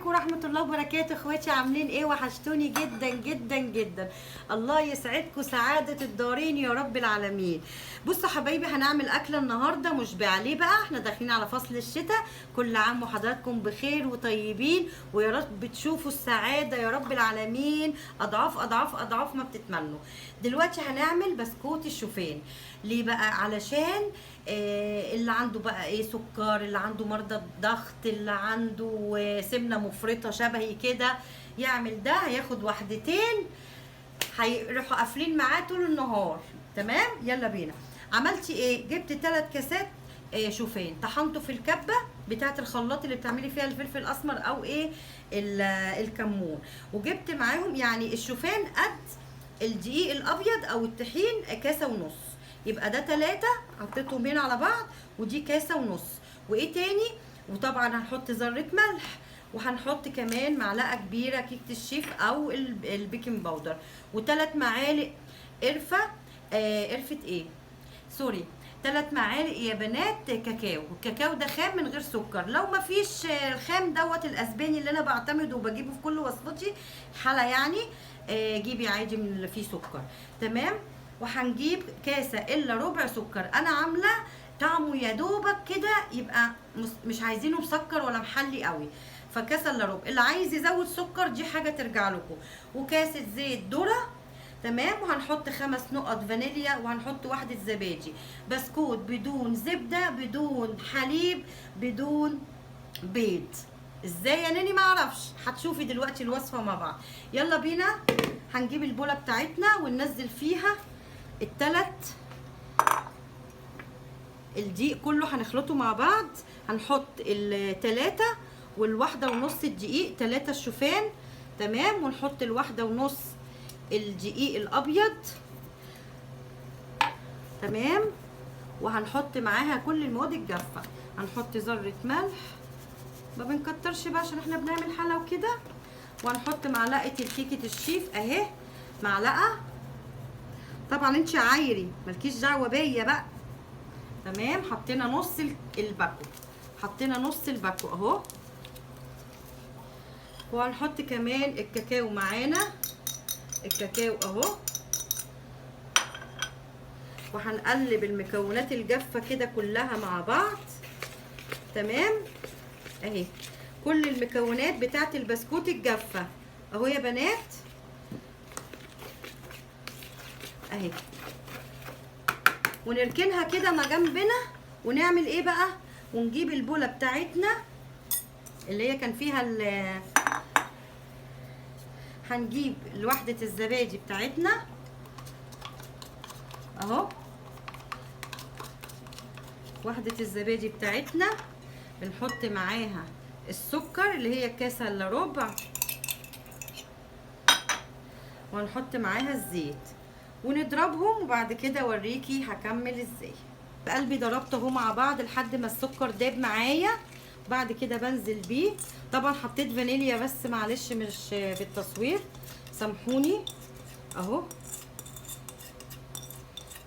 عليكم ورحمة الله وبركاته. اخواتي عاملين ايه؟ وحشتوني جدا جدا جدا. الله يسعدكم سعادة الدارين يا رب العالمين. بصوا حبايبي، هنعمل اكلة النهاردة مشبعة. ليه بقى؟ احنا داخلين على فصل الشتاء. كل عام وحضراتكم بخير وطيبين، ويا رب تشوفوا السعادة يا رب العالمين اضعاف اضعاف اضعاف ما بتتمنوا. دلوقتي هنعمل بسكوت الشوفان. ليه بقى؟ علشان اللي عنده بقى ايه سكر، اللي عنده مرضى الضغط، اللي عنده سمنه مفرطه شبهي كده، يعمل ده. هياخد واحدتين هيروحوا قافلين معاه طول النهار. تمام، يلا بينا. عملتي ايه؟ جبت 3 كاسات شوفان، طحنته في الكبه بتاعه الخلاط اللي بتعملي فيها الفلفل الاسمر او ايه الكمون، وجبت معاهم يعني الشوفان قد الدقيق الابيض او الطحين كاسه ونص. يبقى ده 3 حطيتهم هنا على بعض، ودي كاسه ونص. وايه تاني؟ وطبعا هنحط ذره ملح، وهنحط كمان معلقه كبيره كيكه الشيف او البيكنج باودر، و3 معالق قرفه. قرفه ايه؟ سوري، 3 معالق يا بنات كاكاو. الكاكاو ده خام من غير سكر. لو ما فيش الخام دوت الاسباني اللي انا بعتمده وبجيبه في كل وصفتي حلا يعني، جيبي عادي من اللي فيه سكر. تمام. وهنجيب كاسه الا ربع سكر. انا عامله طعمه يا دوبك كده، يبقى مش عايزينه مسكر ولا محلي قوي، فكاسه الا ربع. اللي عايز يزود سكر دي حاجه ترجع لكم. وكاسه زيت ذره. تمام. وهنحط 5 نقط فانيليا، وهنحط واحدة زبادي. بسكوت بدون زبدة، بدون حليب، بدون بيض. ازاي يا ناني؟ ما اعرفش، هتشوفي دلوقتي الوصفة مع بعض. يلا بينا. هنجيب البولة بتاعتنا وننزل فيها الدقيق كله، هنخلطه مع بعض. هنحط 3 والواحدة ونص الدقيق، 3 الشوفان. تمام. ونحط الواحدة ونص الدقيق الابيض. تمام. وهنحط معاها كل المواد الجافه. هنحط ذره ملح، ما بنكترش بقى عشان احنا بنعمل حلا وكده. وهنحط معلقه الكيكه الشيف اهي، معلقه. طبعا انت عايري مالكيش دعوه بيا بقى. تمام. حطينا نص الباكو، حطينا نص الباكو اهو. وهنحط كمان الكاكاو معانا، الكاكاو اهو. وهنقلب المكونات الجافه كده كلها مع بعض. تمام. اهي كل المكونات بتاعت البسكوت الجافه اهو يا بنات اهي. ونركنها كده ما جنبنا. ونعمل ايه بقى؟ ونجيب البوله بتاعتنا اللي هي كان فيها هنجيب وحده الزبادي بتاعتنا اهو. وحدة الزبادي بتاعتنا بنحط معاها السكر اللي هي كاسة الا ربع، وهنحط معاها الزيت ونضربهم. وبعد كده اوريكي هكمل ازاي. قلبي ضربت اهو مع بعض لحد ما السكر داب معايا. بعد كده بنزل بيه. طبعا حطيت فانيليا بس معلش مش بالتصوير، سامحوني اهو.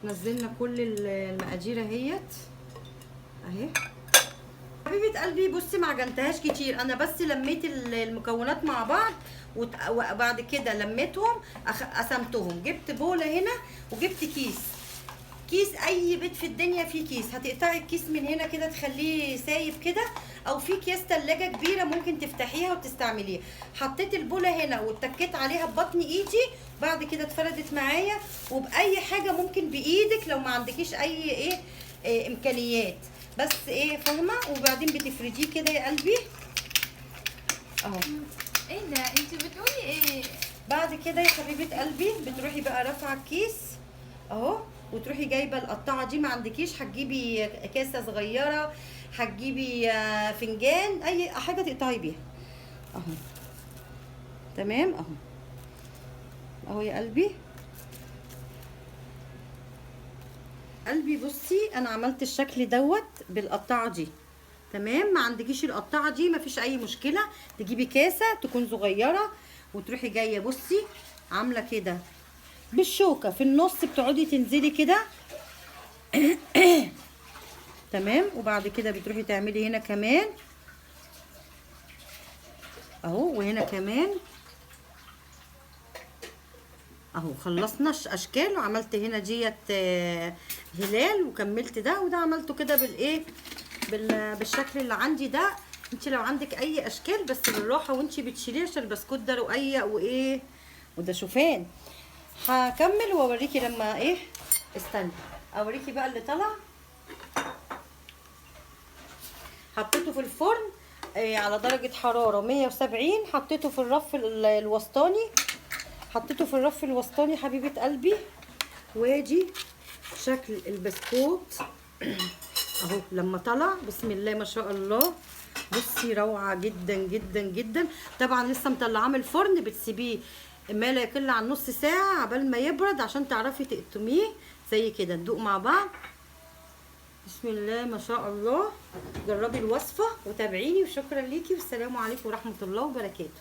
نزلنا كل المقادير اهيت اهي. حبيبه قلبي بصي، ما عجنتهاش كتير، انا بس لميت المكونات مع بعض وبعد كده لميتهم قسمتهم. جبت بوله هنا وجبت كيس اي بيت في الدنيا فيه كيس. هتقطعي الكيس من هنا كده تخليه سايب كده، او في اكياس تلاجة كبيره ممكن تفتحيها وتستعمليها. حطيت البوله هنا واتكيت عليها ببطن ايدي. بعد كده اتفردت معايا. وباي حاجه ممكن بايدك لو ما عندكيش اي امكانيات، بس فاهمه. وبعدين بتفرديه كده يا قلبي اهو. ايه ده؟ انت بتقولي ايه؟ بعد كده يا حبيبه قلبي بتروحي بقى رافعه الكيس اهو، وتروحي جايبه القطعه دي. ما عندكيش هتجيبي كاسه صغيره، هتجيبي فنجان، اي حاجه تقطعي بيها اهو. تمام اهو اهو يا قلبي. بصي انا عملت الشكل دوت بالقطعه دي. تمام. ما عندكيش القطعه دي مفيش اي مشكله، تجيبي كاسه تكون صغيره وتروحي جايه بصي عامله كده بالشوكه في النص، بتقعدي تنزلي كده. تمام. وبعد كده بتروحي تعملي هنا كمان اهو. وهنا كمان اهو خلصنا اشكال، وعملت هنا ديت هلال، وكملت ده وده عملته كده بالايه بالشكل اللي عندي ده. انت لو عندك اي اشكال بس بالراحه وانت بتشيليه عشان البسكوت ده رقيق وايه وده شوفان. هكمل واوريكي لما ايه. استني اوريكي بقى اللي طلع. حطيته في الفرن على درجه حراره 170. حطيته في الرف الوسطاني. حطيته في الرف الوسطاني حبيبه قلبي. وادي شكل البسكوت اهو لما طلع. بسم الله ما شاء الله. بصي روعه جدا جدا جدا. طبعا لسه مطلعاه من الفرن، بتسيبيه ما لا يقل عن نص ساعه عبال ما يبرد عشان تعرفي تقطميه زي كده. ندوق مع بعض. بسم الله ما شاء الله. جربي الوصفه وتابعيني، وشكرا ليكي، والسلام عليكم ورحمه الله وبركاته.